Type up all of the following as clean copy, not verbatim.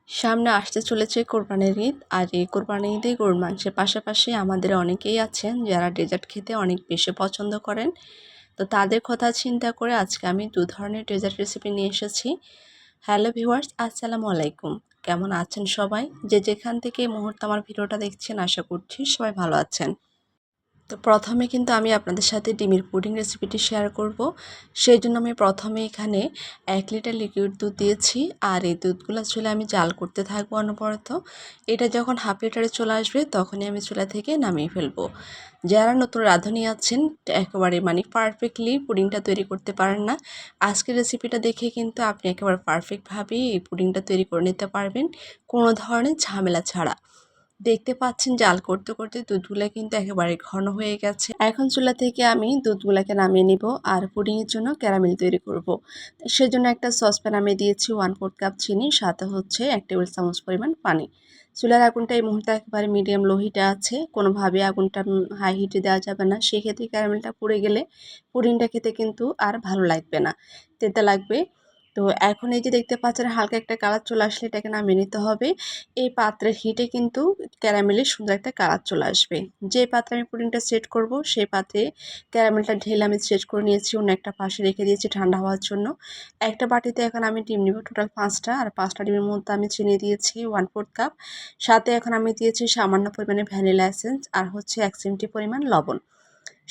সামনে আসতে চলেছে কোরবানির ঈদ। আর এই কোরবানির ঈদে গরুর মাংসের পাশাপাশি আমাদের অনেকেই আছেন যারা ডেজার্ট খেতে অনেক বেশি পছন্দ করেন। তো তাদের কথা চিন্তা করে আজকে আমি 2 ধরনের ডেজার্ট রেসিপি নিয়ে এসেছি। হ্যালো ভিউয়ার্স, আসসালামু আলাইকুম। কেমন আছেন সবাই? যে যেখান থেকে এই মুহূর্তে আমার ভিডিওটা দেখছেন আশা করছি সবাই ভালো আছেন। তো প্রথমে কিন্তু আমি আপনাদের সাথে ডিমের পুডিং রেসিপিটি শেয়ার করব। সেই জন্য আমি প্রথমে এখানে 1 লিটার লিকুইড দুধ দিয়েছি আর এই দুধগুলো আসলে আমি জাল করতে থাকবো অনবরত। এটা যখন হাফ লিটারে চলে আসবে তখনই আমি চুলা থেকে নামিয়ে ফেলবো। যারা নতুন রাঁধুনি আছেন একেবারে পারফেক্টলি পুডিংটা তৈরি করতে পারেন না, আজকের রেসিপিটা দেখে কিন্তু আপনি একেবারে পারফেক্টভাবে এই পুডিংটা তৈরি করে নিতে পারবেন কোনো ধরনের ঝামেলা ছাড়া। দেখতে পাচ্ছেন জাল করতে করতে দুধগুলা কিন্তু একেবারে ঘন হয়ে গেছে। এখন চুলা থেকে আমি দুধগুলাকে নামিয়ে নিব আর পুডিংয়ের জন্য ক্যারামেল তৈরি করব। সেজন্য একটা সসপ্যান আমি দিয়েছি 1/4 কাপ চিনি, সাথে হচ্ছে 1 টেবিল চামচ পরিমাণ পানি। চুলার আগুনটা এই মুহূর্তে একেবারে মিডিয়াম লো হিটে আছে, কোনোভাবে আগুনটা হাই হিটে দেওয়া যাবে না। সেক্ষেত্রে ক্যারামেলটা পুড়ে গেলে পুডিংটা খেতে কিন্তু আর ভালো লাগবে না, তেতো লাগবে। তো এখন এই যে দেখতে পাচ্ছেন হালকা একটা কালার চলে আসলে এটাকে নামিয়ে নিতে হবে। এই পাত্রের হিটে কিন্তু ক্যারামেলের সুন্দর একটা কালার চলে আসবে। যে পাত্রে আমি পুডিংটা সেট করব সেই পাত্রে ক্যারামেলটা ঢেলে আমি সেট করে নিয়েছি, অন্য একটা পাশে রেখে দিয়েছি ঠান্ডা হওয়ার জন্য। একটা বাটিতে এখন আমি ডিম নিব টোটাল 5টা, আর 5টা ডিমের মধ্যে আমি চিনি দিয়েছি 1/4 কাপ। সাথে এখন আমি দিয়েছি সামান্য পরিমাণে ভ্যানিলা এসেন্স আর হচ্ছে 1 চিমটি পরিমাণ লবণ।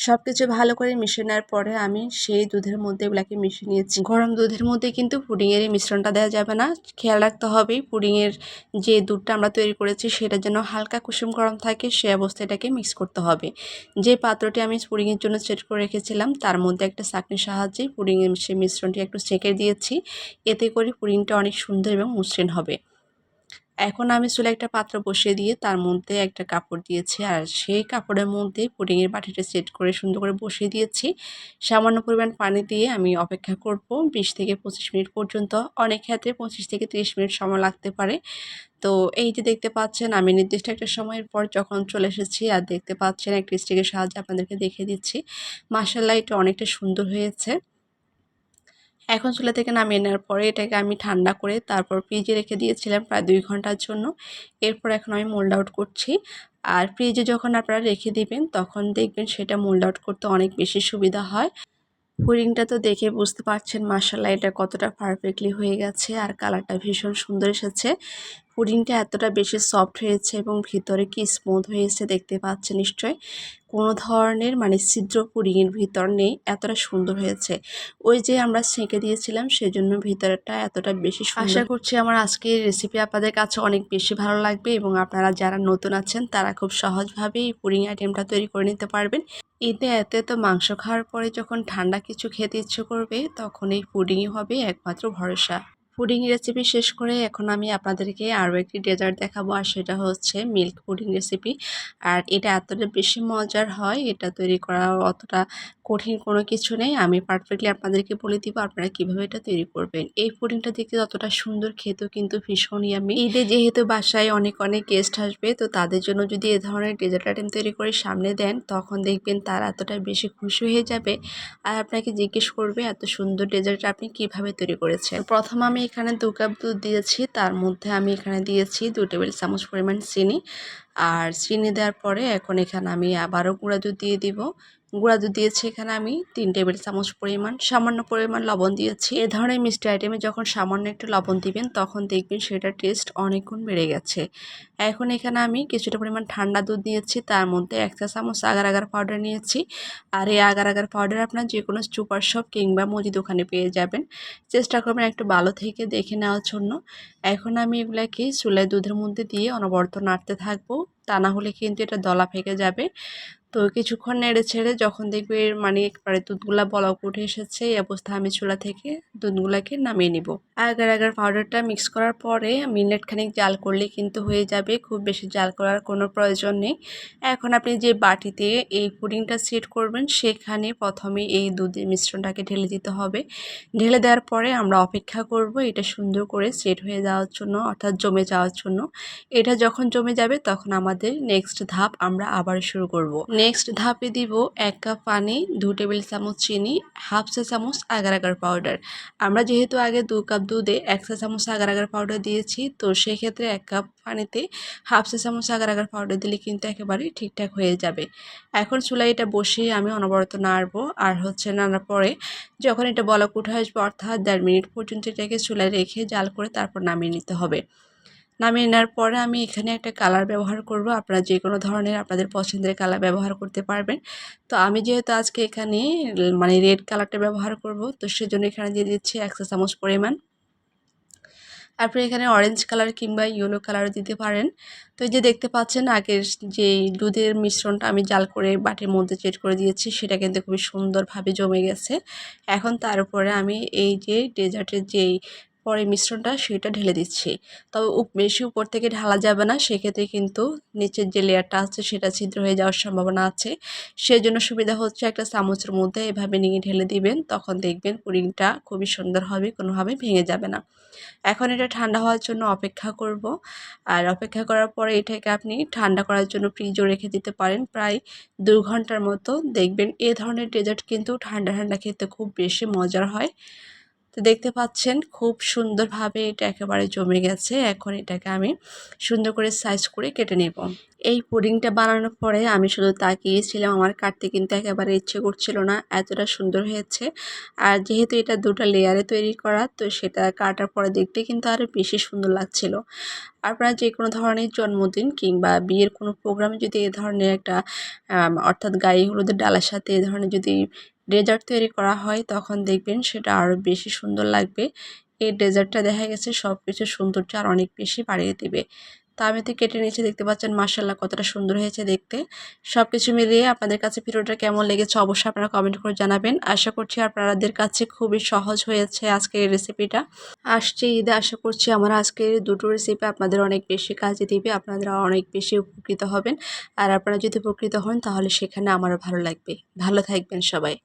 সবকিছু ভালো করে মিশিয়ে নেওয়ার পরে আমি সেই দুধের মধ্যে এগুলাকে মিশিয়ে নিয়েছি। গরম দুধের মধ্যে কিন্তু পুডিংয়ের এই মিশ্রণটা দেওয়া যাবে না। খেয়াল রাখতে হবে পুডিংয়ের যে দুধটা আমরা তৈরি করেছি সেটা যেন হালকা কুসুম গরম থাকে, সে অবস্থায় এটাকে মিক্স করতে হবে। যে পাত্রটি আমি পুডিংয়ের জন্য সেট করে রেখেছিলাম তার মধ্যে একটা ছাঁকনির সাহায্যে পুডিংয়ের সেই মিশ্রণটি একটু সেঁকে দিয়েছি। এতে করে পুডিংটা অনেক সুন্দর এবং মসৃণ হবে। এখন আমি চুলায় একটা পাত্র বসিয়ে দিয়ে তার মধ্যে একটা কাপড় দিয়েছি আর সেই কাপড়ের মধ্যে পুডিংয়ের বাটিটা সেট করে সুন্দর করে বসিয়ে দিয়েছি। সামান্য পরিমাণ পানি দিয়ে আমি অপেক্ষা করব 20 থেকে 25 মিনিট পর্যন্ত। অনেক ক্ষেত্রে 25 থেকে 30 মিনিট সময় লাগতে পারে। তো এই যে দেখতে পাচ্ছেন আমি নির্দিষ্ট একটা সময়ের পর যখন চলে এসেছি আর দেখতে পাচ্ছেন একটা স্টিকের সাহায্যে আপনাদেরকে দেখিয়ে দিচ্ছি। মাশাআল্লাহ, এটা অনেকটা সুন্দর হয়েছে। এখন চুলা থেকে নামিয়ে নেওয়ার পরে এটাকে আমি ঠান্ডা করে তারপর ফ্রিজে রেখে দিয়েছিলাম প্রায় 2 ঘন্টার জন্য। এরপর এখন আমি মোল্ড আউট করছি। আর ফ্রিজে যখন আপনারা রেখে দিবেন তখন দেখবেন সেটা মোল্ড আউট করতে অনেক বেশি সুবিধা হয়। পুডিংটা তো দেখে বুঝতে পারছেন মাশাআল্লাহ এটা কতটা পারফেক্টলি হয়ে গেছে আর কালারটা ভীষণ সুন্দর এসেছে। পুডিংটা এতটা বেশি সফট হয়েছে এবং ভিতরে কি স্মুথ হয়েছে দেখতে পাচ্ছেন নিশ্চয়ই। কোনো ধরনের ছিদ্র পুডিংয়ের ভিতর নেই, এতটা সুন্দর হয়েছে। ওই যে আমরা সেঁকে দিয়েছিলাম সেজন্য ভিতরটা এতটা বেশি সুন্দর। আশা করছি আমার আজকের রেসিপি আপনাদের কাছে অনেক বেশি ভালো লাগবে এবং আপনারা যারা নতুন আছেন তারা খুব সহজভাবেই এই পুডিং আইটেমটা তৈরি করে নিতে পারবেন। ঈদে এত এত মাংস খাওয়ার পরে যখন ঠান্ডা কিছু খেতে ইচ্ছে করবে তখন এই পুডিংই হবে একমাত্র ভরসা। পুডিং রেসিপি শেষ করে এখন আমি আপনাদেরকে আরও একটি ডেজার্ট দেখাবো আর সেটা হচ্ছে মিল্ক পুডিং রেসিপি। আর এটা এতটা বেশি মজার হয়, এটা তৈরি করা অতটা কঠিন কোনো কিছু নেই। আমি পারফেক্টলি আপনাদেরকে বলে দিব আপনারা কীভাবে এটা তৈরি করবেন। এই পুডিংটা দেখতে যতটা সুন্দর খেতেও কিন্তু ভীষণ ইয়ামি। ঈদে যেহেতু বাসায় অনেক অনেক গেস্ট আসবে, তো তাদের জন্য যদি এ ধরনের ডেজার্ট আইটেম তৈরি করে সামনে দেন তখন দেখবেন তারা এতটা বেশি খুশি হয়ে যাবে আর আপনাকে জিজ্ঞেস করবে এত সুন্দর ডেজার্ট আপনি কিভাবে তৈরি করেছেন। প্রথম আমি এখানে 2 কাপ দুধ দিয়েছি, তার মধ্যে আমি এখানে দিয়েছি 2 টেবিল চামচ পরিমাণ চিনি। আর চিনি দেওয়ার পরে এখন এখানে আমি আবারও গুঁড়া দুধ দিয়ে দিব। গুঁড়া দুধ দিয়েছি এখানে আমি 3 টেবিল চামচ পরিমাণ, সামান্য পরিমাণ লবণ দিয়েছি। এ ধরনের মিষ্টি আইটেমে যখন সামান্য একটু লবণ দিবেন তখন দেখবেন সেটার টেস্ট অনেক গুণ বেড়ে গেছে। এখন এখানে আমি কিছুটা পরিমাণ ঠান্ডা দুধ নিয়েছি, তার মধ্যে 1 চা চামচ আগার আগার পাউডার নিয়েছি। আর এই আগার আগার পাউডার আপনার যে কোনো সুপার শপ কিংবা মুদি দোকানে পেয়ে যাবেন। চেষ্টা করবেন একটু ভালো থেকে দেখে নেওয়ার জন্য। এখন আমি এগুলাকে চুলায় দুধের মধ্যে দিয়ে অনবরত নাড়তে থাকবো, তা না হলে কিন্তু এটা দলা পেকে যাবে। তো কিছুক্ষণ নেড়ে ছেড়ে যখন দেখবে একবারে দুধগুলা বলক উঠে এসেছে এই অবস্থায় আমি চুলা থেকে দুধগুলাকে নামিয়ে নিব। আগার আগার পাউডারটা মিক্স করার পরে মিনিট খানিক জাল করলে কিন্তু হয়ে যাবে, খুব বেশি জাল করার কোনো প্রয়োজন নেই। এখন আপনি যে বাটিতে এই পুডিংটা সেট করবেন সেখানে প্রথমে এই দুধের মিশ্রণটাকে ঢেলে দিতে হবে। ঢেলে দেওয়ার পরে আমরা অপেক্ষা করব এটা সুন্দর করে সেট হয়ে যাওয়ার জন্য, অর্থাৎ জমে যাওয়ার জন্য। এটা যখন জমে যাবে তখন আমাদের নেক্সট ধাপ আমরা আবার শুরু করব। নেক্সট ধাপে দিব 1 কাপ পানি, 2 টেবিল চামচ চিনি, হাফ চা চামচ আগার আগার পাউডার। আমরা যেহেতু আগে 2 কাপ দুধে 1 চা চামচ আগার আগার পাউডার দিয়েছি, তো সেক্ষেত্রে 1 কাপ পানিতে হাফ চা চামচ আগার আগার পাউডার দিলে কিন্তু একেবারেই ঠিকঠাক হয়ে যাবে। এখন চুলায় এটা বসিয়ে আমি অনবরত নাড়বো, আর নাড়ার পরে যখন এটা বলক উঠে আসবে অর্থাৎ 1.5 মিনিট পর্যন্ত এটাকে চুলায় রেখে জাল করে তারপর নামিয়ে নিতে হবে। নামিয়ে নেওয়ার পরে আমি এখানে একটা কালার ব্যবহার করব। আপনারা যে কোনো ধরনের আপনাদের পছন্দের কালার ব্যবহার করতে পারবেন। তো আমি যেহেতু আজকে এখানে মানে রেড কালারটা ব্যবহার করব, তো সেজন্য এখানে দিয়ে দিচ্ছি 1 চা চামচ পরিমাণ। আপনি এখানে অরেঞ্জ কালার কিংবা ইয়েলো কালারও দিতে পারেন। তো এই যে দেখতে পাচ্ছেন আগের যেই দুধের মিশ্রণটা আমি জাল করে বাটির মধ্যে সেট করে দিয়েছি, সেটা কিন্তু খুবই সুন্দরভাবে জমে গেছে। এখন তার উপরে আমি এই যে ডেজার্টের যেই পরে মিশ্রণটা সেটা ঢেলে দিচ্ছি। তবে বেশি উপর থেকে ঢালা যাবে না, সেক্ষেত্রে কিন্তু নিচের যে লেয়ারটা আছে সেটা ছিদ্র হয়ে যাওয়ার সম্ভাবনা আছে। সেজন্য সুবিধা হচ্ছে একটা চামচের মধ্যে এভাবে নিয়ে ঢেলে দিবেন, তখন দেখবেন পুডিংটা খুবই সুন্দর হবে, কোনোভাবে ভেঙে যাবে না। এখন এটা ঠান্ডা হওয়ার জন্য অপেক্ষা করব। আর অপেক্ষা করার পরে এটাকে আপনি ঠান্ডা করার জন্য ফ্রিজেও রেখে দিতে পারেন প্রায় 2 ঘন্টার মতো। দেখবেন এ ধরনের ডেজার্ট কিন্তু ঠান্ডা ঠান্ডা খেতে খুব বেশি মজার হয়। তো দেখতে পাচ্ছেন খুব সুন্দরভাবে এটা একেবারে জমে গেছে। এখন এটাকে আমি সুন্দর করে সাইজ করে কেটে নেব। এই পুডিংটা বানানোর পরে আমি শুধু তাকিয়েছিলাম, আমার কাটতে কিন্তু একেবারে ইচ্ছে করছিল না, এতটা সুন্দর হয়েছে। আর যেহেতু এটা 2টা লেয়ারে তৈরি করা, তো সেটা কাটার পরে দেখতে কিন্তু আরও বেশি সুন্দর লাগছিল। আপনারা যে কোনো ধরনের জন্মদিন কিংবা বিয়ের কোনো প্রোগ্রামে যদি এ ধরনের একটা অর্থাৎ গায়ে হলুদের ডালার সাথে এ ধরনের যদি ডেজার্ট তৈরি করা হয়, তখন দেখবেন সেটা আরও বেশি সুন্দর লাগবে। এই ডেজার্টটা দেখা গেছে সব কিছুর সৌন্দর্য আর অনেক বেশি বাড়িয়ে দেবে। তো আমি তো কেটে নিয়েছি, দেখতে পাচ্ছেন মাশাআল্লাহ কতটা সুন্দর হয়েছে দেখতে। সব কিছু মিলিয়ে আপনাদের কাছে ভিডিওটা কেমন লেগেছে অবশ্যই আপনারা কমেন্ট করে জানাবেন। আশা করছি আপনাদের কাছে খুবই সহজ হয়েছে আজকের এই রেসিপিটা। আসছে ঈদে, আশা করছি আমার আজকের দুটো রেসিপি আপনাদের অনেক বেশি কাজে দিবে, আপনারা অনেক বেশি উপকৃত হবেন। আর আপনারা যদি উপকৃত হন তাহলে সেখানে আমারও ভালো লাগবে। ভালো থাকবেন সবাই।